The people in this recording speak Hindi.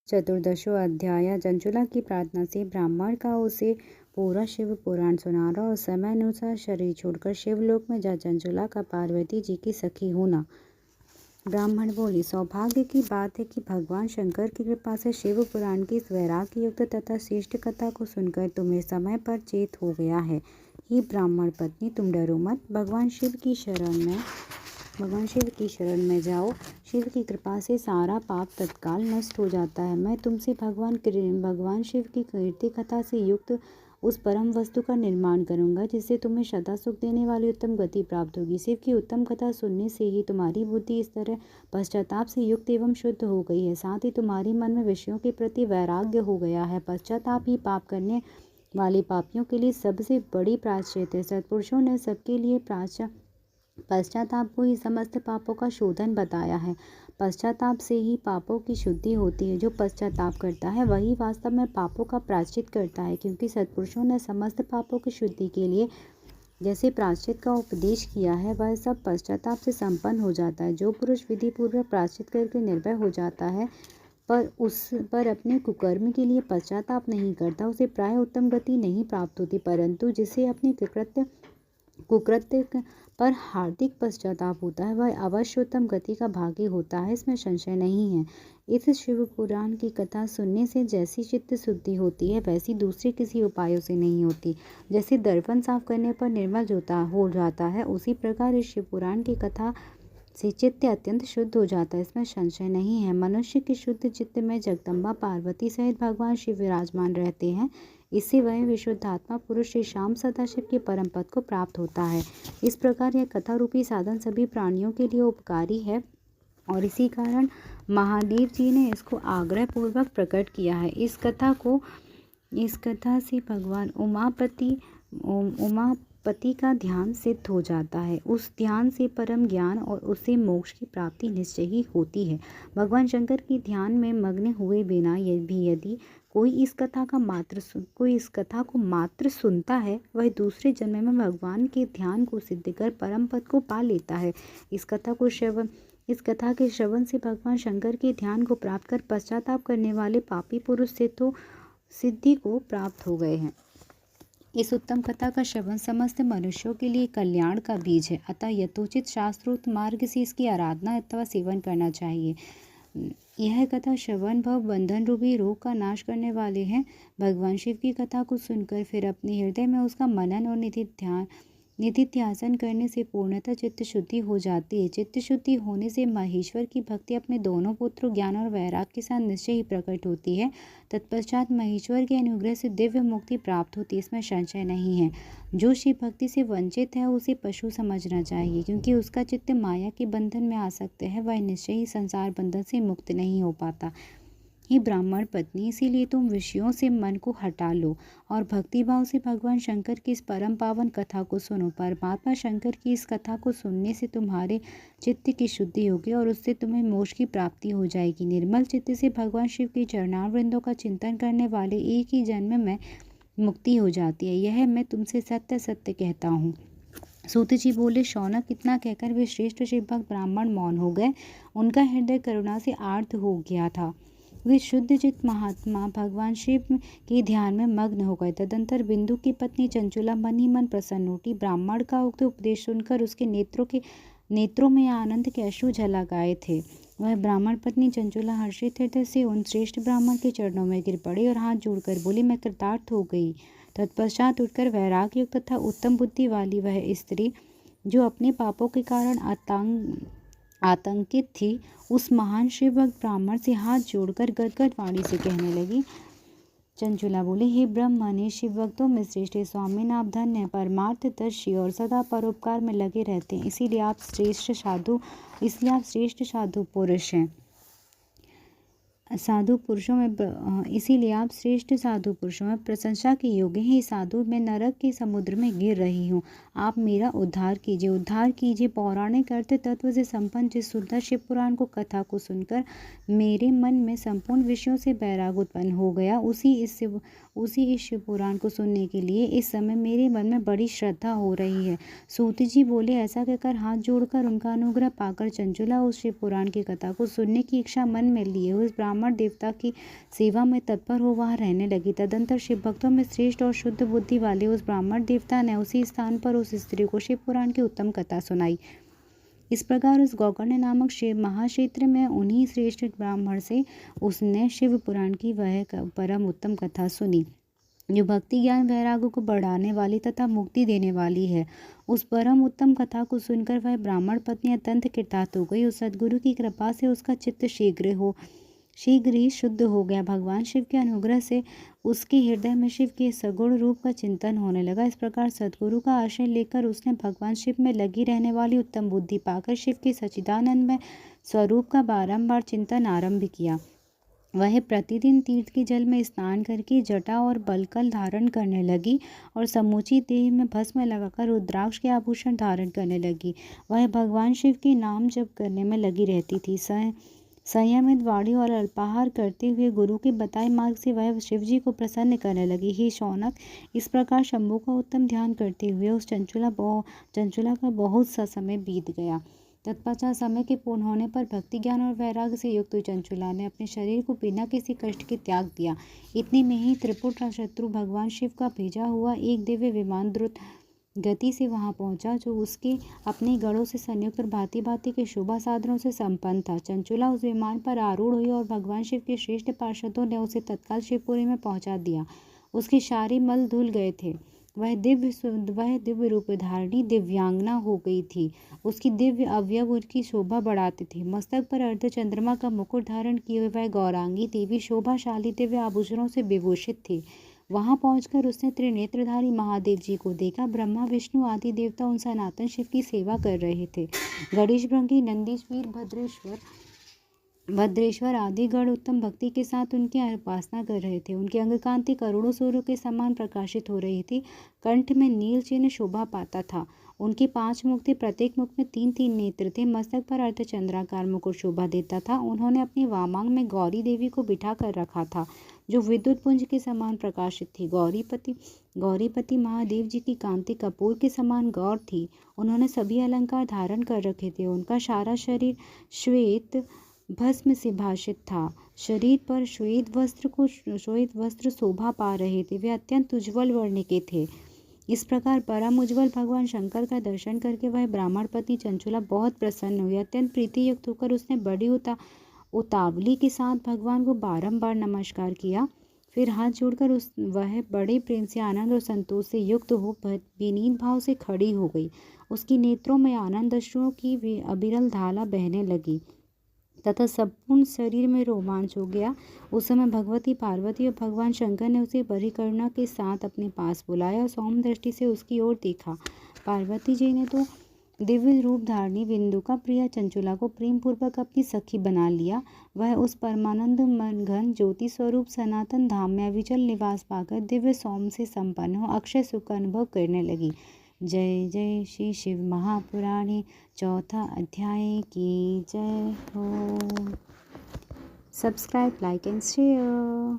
चतुर्दशो अध्याय। चंचुला की प्रार्थना से ब्राह्मण का उसे पूरा शिव पुराण सुनाना और समय अनुसार शरीर छोड़कर शिवलोक में जा चंचुला का पार्वती जी की सखी होना। ब्राह्मण बोली, सौभाग्य की बात है कि भगवान शंकर की कृपा से शिव पुराण की इस वैराग्य युक्त तथा श्रेष्ठ कथा को सुनकर तुम्हें समय पर चेत हो गया है। ही ब्राह्मण पत्नी, तुम डरो मत, भगवान शिव की शरण में जाओ। शिव की कृपा से सारा पाप तत्काल नष्ट हो जाता है। मैं तुमसे भगवान शिव की कीर्ति कथा से युक्त उस परम वस्तु का निर्माण करूंगा जिससे तुम्हें सदा सुख देने वाली उत्तम गति प्राप्त होगी। शिव की उत्तम कथा सुनने से ही तुम्हारी बुद्धि इस तरह पश्चाताप से युक्त एवं शुद्ध हो गई है, साथ ही तुम्हारे मन में विषयों के प्रति वैराग्य हो गया है। पश्चाताप ही पाप करने वाले पापियों के लिए सबसे बड़ी प्रायश्चित है। सत्पुरुषों ने सबके लिए पश्चाताप को ही समस्त पापों का शोधन बताया है। पश्चाताप से ही पापों की शुद्धि होती है। जो पश्चाताप करता है वही वास्तव में पापों का प्रायश्चित करता है, क्योंकि सत्पुरुषों ने समस्त पापों की शुद्धि के लिए जैसे प्रायश्चित का उपदेश किया है वह सब पश्चाताप से संपन्न हो जाता है। जो पुरुष विधि पूर्वक प्रायश्चित करके निर्भय हो जाता है पर अपने कुकर्म के लिए पश्चाताप नहीं करता, उसे प्राय उत्तम गति नहीं प्राप्त होती, परंतु जिसे अपने कुकृत्य पर हार्दिक पश्चाताप होता है वह अवश्य उत्तम गति का भागी होता है, इसमें संशय नहीं है। इस शिव पुराण की कथा सुनने से जैसी चित्त शुद्धि होती है वैसी दूसरे किसी उपायों से नहीं होती। जैसे दर्पण साफ करने पर निर्मल हो जाता है, उसी प्रकार इस शिव पुराण की कथा से चित्त अत्यंत शुद्ध हो जाता है, इसमें संशय नहीं है। मनुष्य के शुद्ध चित्त में जगदम्बा पार्वती सहित भगवान शिव विराजमान रहते हैं। इससे वह विशुद्धात्मा पुरुष श्री श्याम सदाशिव के परम पद को प्राप्त होता है। इस प्रकार यह कथा रूपी साधन सभी प्राणियों के लिए उपकारी है और इसी कारण महादेव जी ने इसको आग्रह पूर्वक प्रकट किया है। इस कथा से भगवान उमापति का ध्यान सिद्ध हो जाता है। उस ध्यान से परम ज्ञान और उससे मोक्ष की प्राप्ति निश्चय ही होती है। भगवान शंकर के ध्यान में मग्न हुए बिना यदि कोई इस कथा को मात्र सुनता है, वह दूसरे जन्म में भगवान के ध्यान को सिद्ध कर परम पद को पा लेता है। इस कथा के श्रवण से भगवान शंकर के ध्यान को प्राप्त कर पश्चाताप करने वाले पापी पुरुष से तो सिद्धि को प्राप्त हो गए हैं। इस उत्तम कथा का श्रवण समस्त मनुष्यों के लिए कल्याण का बीज है, अतः यथोचित शास्त्रोक्त मार्ग से इसकी आराधना अथवा सेवन करना चाहिए। यह कथा श्रवण भव बंधन रूपी रोग का नाश करने वाले हैं। भगवान शिव की कथा को सुनकर फिर अपने हृदय में उसका मनन और निधिध्यासन करने से पूर्णतः चित्त शुद्धि हो जाती है। चित्त शुद्धि होने से महेश्वर की भक्ति अपने दोनों पुत्रों ज्ञान और वैराग्य के साथ निश्चय ही प्रकट होती है। तत्पश्चात महेश्वर के अनुग्रह से दिव्य मुक्ति प्राप्त होती है, इसमें संशय नहीं है। जो शिव भक्ति से वंचित है उसे पशु समझना चाहिए, क्योंकि उसका चित्त माया के बंधन में आ सकते हैं, वह निश्चय ही संसार बंधन से मुक्त नहीं हो पाता। ही ब्राह्मण पत्नी, इसीलिए तुम विषयों से मन को हटा लो और भक्तिभाव से भगवान शंकर की इस परम पावन कथा को सुनो। परमात्मा शंकर की इस कथा को सुनने से तुम्हारे चित्त की शुद्धि होगी और उससे तुम्हें मोक्ष की प्राप्ति हो जाएगी। निर्मल चित्त से भगवान शिव के चरणारविंदों का चिंतन करने वाले एक ही जन्म में मुक्ति हो जाती है, यह मैं तुमसे सत्य सत्य कहता हूँ। सूत जी बोले, शौनक, इतना कहकर वे श्रेष्ठ शिव भक्त ब्राह्मण मौन हो गए। उनका हृदय करुणा से आर्द्र हो गया था। वे शुद्ध चित्त महात्मा भगवान शिव के ध्यान में मग्न हो गए। तदंतर बिंदु की पत्नी चंचुला मन ही मन प्रसन्न उठी। ब्राह्मण का उक्त उपदेश सुनकर उसके नेत्रों में आनंद के अश्रु झलक आए थे। वह ब्राह्मण पत्नी चंचुला हर्षित हृदय से उन श्रेष्ठ ब्राह्मण के चरणों में गिर पड़ी और हाथ जोड़कर बोली, मैं कृतार्थ हो गई। तत्पश्चात उठकर वैराग्य युक्त तथा उत्तम बुद्धि वाली वह स्त्री, जो अपने पापों के कारण आतंकित थी, उस महान शिव भक्त ब्राह्मण से हाथ जोड़कर गदगद वाणी से कहने लगी। चंचुला बोली, हे ब्रह्मणे, शिव भक्तों में श्रेष्ठ स्वामी, आप धन्य है, परमार्थदर्शी और सदा परोपकार में लगे रहते हैं, इसीलिए आप श्रेष्ठ साधु पुरुष हैं। इसीलिए आप श्रेष्ठ साधु पुरुषों में प्रशंसा के योग्य हैं। साधु, मैं नरक के समुद्र में गिर रही हूँ, आप मेरा उद्धार कीजिए। पौराणिक अर्थ तत्व से संपन्न जिस सुंदर शिव पुराण को कथा को सुनकर मेरे मन में संपूर्ण विषयों से वैराग उत्पन्न हो गया, उसी इस शिव पुराण को सुनने के लिए इस समय मेरे मन में बड़ी श्रद्धा हो रही है। सूत जी बोले, ऐसा कहकर हाथ जोड़कर उनका अनुग्रह पाकर चंचुला उस शिव पुराण की कथा को सुनने की इच्छा मन में लिए उस ब्राह्मण ब्राह्मण देवता की सेवा में तत्पर हो वहाँ रहने लगी। तदंतर शिव भक्तों में श्रेष्ठ और शुद्ध बुद्धि वाले उस ब्राह्मण देवता ने उसी स्थान पर उस स्त्री को शिव पुराण की उत्तम कथा सुनाई। इस प्रकार उस गोकर्ण नामक शिव महाक्षेत्र में उन्हीं श्रेष्ठ ब्राह्मण से उसने शिव पुराण की वह परम उत्तम कथा सुनी, जो भक्ति ज्ञान वैराग्य को बढ़ाने वाली तथा मुक्ति देने वाली है। उस परम उत्तम कथा को सुनकर वह ब्राह्मण पत्नी अत्यंत कृतार्थ हो गई। उस सद्गुरु की कृपा से उसका चित्त शीघ्र ही शुद्ध हो गया। भगवान शिव के अनुग्रह से उसके हृदय में शिव के सगुण रूप का चिंतन होने लगा। इस प्रकार सद्गुरु का आश्रय लेकर उसने भगवान शिव में लगी रहने वाली उत्तम बुद्धि पाकर शिव के सच्चिदानंदमय स्वरूप का बारंबार चिंतन आरंभ किया। वह प्रतिदिन तीर्थ के जल में स्नान करके जटा और बलकल धारण करने लगी और समूची देह में भस्म लगाकर रुद्राक्ष के आभूषण धारण करने लगी। वह भगवान शिव के नाम जप करने में लगी रहती थी। संयमित वाणी और अल्पाहार करते हुए गुरु के बताए मार्ग से वह शिव जी को प्रसन्न करने लगी। हे शौनक, इस प्रकार शंभु का उत्तम ध्यान करते हुए उस चंचुला का बहुत सा समय बीत गया। तत्पश्चात समय के पूर्ण होने पर भक्ति ज्ञान और वैराग्य से युक्त हुई चंचुला ने अपने शरीर को बिना किसी कष्ट के त्याग दिया। इतने में ही त्रिपुट शत्रु भगवान शिव का भेजा हुआ एक दिव्य विमान द्रुत गति से वहां पहुंचा, जो उसके अपने गढ़ों से संयुक्त और भांति भांति के शोभा साधनों से संपन्न था। चंचुला उस विमान पर आरूढ़ हुई और भगवान शिव के श्रेष्ठ पार्षदों ने उसे तत्काल शिवपुरी में पहुंचा दिया। उसके सारे मल धुल गए थे। वह दिव्य रूप धारिणी दिव्यांगना हो गई थी। उसकी दिव्य अवयव उसकी शोभा बढ़ाते थे। मस्तक पर अर्धचंद्रमा का मुकुट धारण किए हुए वह गौरांगी देवी शोभाशाली दिव्य आभूषणों से विभूषित थी। वहां पहुंचकर उसने त्रिनेत्रधारी महादेव जी को देखा। ब्रह्मा विष्णु आदि देवता उन सनातन शिव की सेवा कर रहे थे। गणेश भृंगी नंदीश्वर भद्रेश्वर आदि गण उत्तम भक्ति के साथ उनकी उपासना कर रहे थे। उनकी अंग कांति करोड़ों सूर्यों के समान प्रकाशित हो रही थी। कंठ में नील चिन्ह शोभा पाता था। उनके 5 मुख थे, प्रत्येक मुख में 3-3 नेत्र थे। मस्तक पर अर्धचंद्राकार मुकुट शोभा देता था। उन्होंने अपनी वामांग में गौरी देवी को बिठा कर रखा था, जो विद्युत पुंज के समान प्रकाशित थी। गौरीपति महादेव जी की कांति कपूर के समान गौर थी। उन्होंने सभी अलंकार धारण कर रखे थे। उनका सारा शरीर श्वेत भस्म से भाषित था। शरीर पर श्वेत वस्त्र शोभा पा रहे थे। वे अत्यंत उज्ज्वल वर्ण के थे। इस प्रकार परम उज्ज्वल भगवान शंकर का दर्शन करके वह ब्राह्मण पत्नी चंचुला बहुत प्रसन्न हुई। अत्यंत प्रीति युक्त होकर उसने बड़ी उतावली के साथ भगवान को बारंबार नमस्कार किया। फिर हाथ जोड़कर वह बड़े प्रेम से आनंद और संतोष से युक्त हो विनीत भाव से खड़ी हो गई। उसकी नेत्रों में आनंद अश्रुओं की अविरल धारा बहने लगी तथा संपूर्ण शरीर में रोमांच हो गया। उस समय भगवती पार्वती और भगवान शंकर ने उसे बड़ी करुणा के साथ अपने पास बुलाया और सौम्य दृष्टि से उसकी ओर देखा। पार्वती जी ने तो दिव्य रूप धारणी बिंदु का प्रिया चंचुला को प्रेम पूर्वक अपनी सखी बना लिया। वह उस परमानंद घन ज्योति स्वरूप सनातन धाम में अविचल निवास पाकर दिव्य सौम्य से संपन्न हो अक्षय सुख का अनुभव करने लगी। जय जय श्री शिव महापुराणे 4था अध्याय की जय हो। Subscribe, like and share.